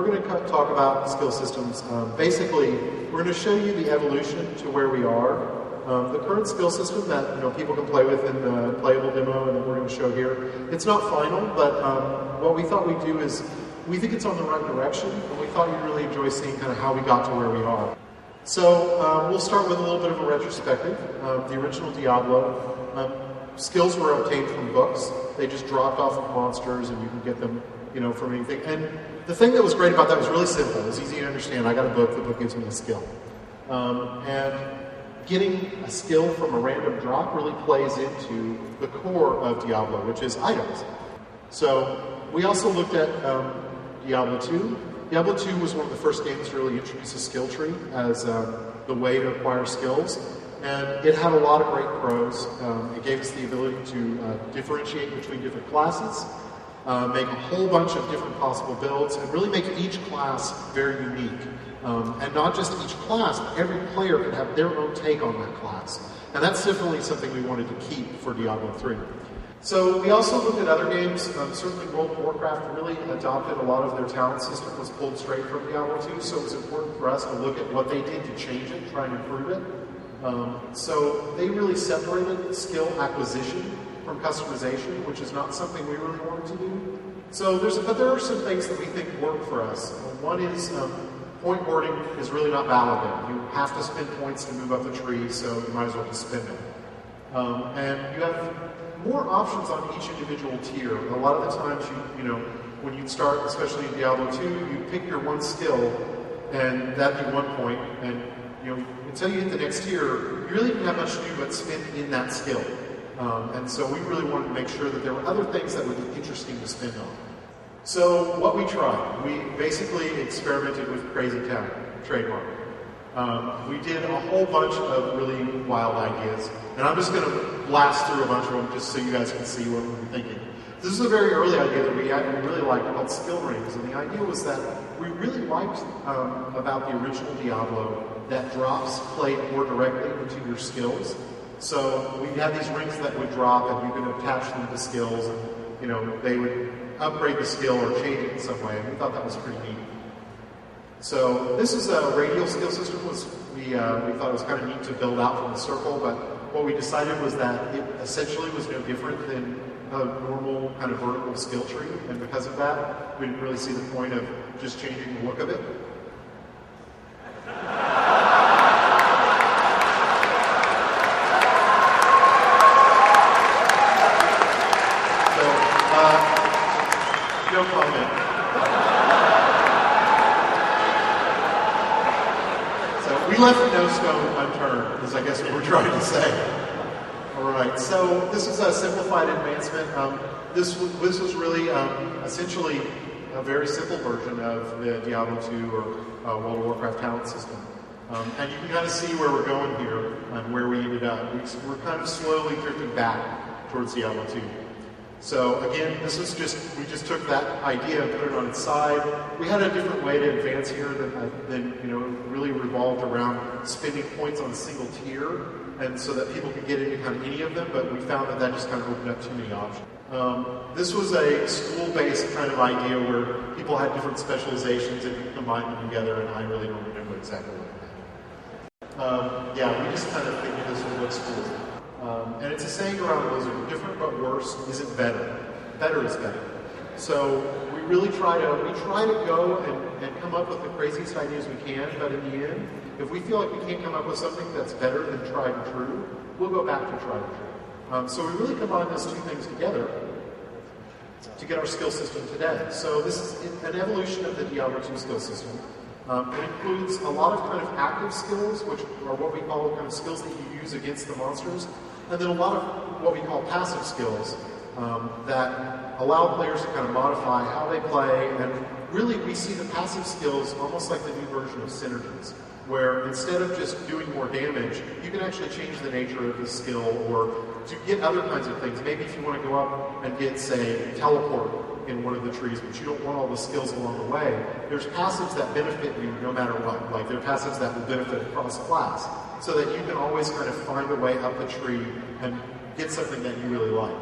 going to talk about skill systems. Basically, we're going to show you the evolution to where we are. The current skill system that people can play with in the playable demo and that we're going to show here, it's not final, but what we thought we'd do is we think it's on the right direction, and we thought you'd really enjoy seeing kind of how we got to where we are. So we'll start with a little bit of a retrospective. The original Diablo, skills were obtained from books. They just dropped off of monsters, and you can get them, from anything. And the thing that was great about that was really simple. It was easy to understand. I got a book. The book gives me a skill. And getting a skill from a random drop really plays into the core of Diablo, which is items. So we also looked at Diablo 2. Diablo 2 was one of the first games to really introduce a skill tree as the way to acquire skills. And it had a lot of great pros. It gave us the ability to differentiate between different classes, make a whole bunch of different possible builds, and really make each class very unique. And not just each class, but every player could have their own take on that class. And that's definitely something we wanted to keep for Diablo 3. So we also looked at other games. Certainly World of Warcraft really adopted a lot of their talent system, was pulled straight from Diablo 2, so it was important for us to look at what they did to change it, try and improve it. So they really separated skill acquisition from customization, which is not something we really wanted to do. So but there are some things that we think work for us. One is point boarding is really not valid there. You have to spend points to move up the tree, so you might as well just spend them. And you have more options on each individual tier. A lot of the times, when you start, especially in Diablo 2, you pick your one skill, and that'd be 1 point, and until you hit the next tier, you really didn't have much to do but spend in that skill. And so we really wanted to make sure that there were other things that would be interesting to spend on. So what we tried, we basically experimented with Crazy Town, trademark. We did a whole bunch of really wild ideas, and I'm just going to blast through a bunch of them just so you guys can see what we were thinking. This is a very early idea that we really liked called skill rings, and the idea was that we really liked about the original Diablo that drops played more directly into your skills. So we had these rings that would drop, and you could attach them to skills, and they would upgrade the skill or change it in some way, and we thought that was pretty neat. So this is a radial skill system. We thought it was kind of neat to build out from the circle, but what we decided was that it essentially was no different than a normal kind of vertical skill tree, and because of that, we didn't really see the point of just changing the look of it. No comment. So we left no stone unturned, is I guess what we're trying to say. All right, so this is a simplified advancement. This was really essentially a very simple version of the Diablo 2 or World of Warcraft talent system. And you can kind of see where we're going here and where we ended up. We're kind of slowly drifting back towards Diablo 2. So again, we just took that idea and put it on its side. We had a different way to advance here than really revolved around spending points on a single tier, and so that people could get into kind of any of them, but we found that just kind of opened up too many options. This was a school-based kind of idea where people had different specializations and you combine them together, and I really don't remember exactly what it meant. Yeah, we just kind of figured this would look cool. And it's a saying around Blizzard, different but worse isn't better. Better is better. So we really try to go and come up with the craziest ideas we can, but in the end, if we feel like we can't come up with something that's better than tried and true, we'll go back to tried and true. So we really combine those two things together to get our skill system today. So this is an evolution of the Diablo 2 skill system. It includes a lot of kind of active skills, which are what we call kind of skills that you use against the monsters, and then a lot of what we call passive skills that allow players to kind of modify how they play, and really we see the passive skills almost like the new version of synergies, where instead of just doing more damage, you can actually change the nature of the skill or to get other kinds of things. Maybe if you want to go up and get, say, teleport in one of the trees, but you don't want all the skills along the way, there's passives that benefit you no matter what. Like there are passives that will benefit across class, so that you can always kind of find a way up the tree and get something that you really like.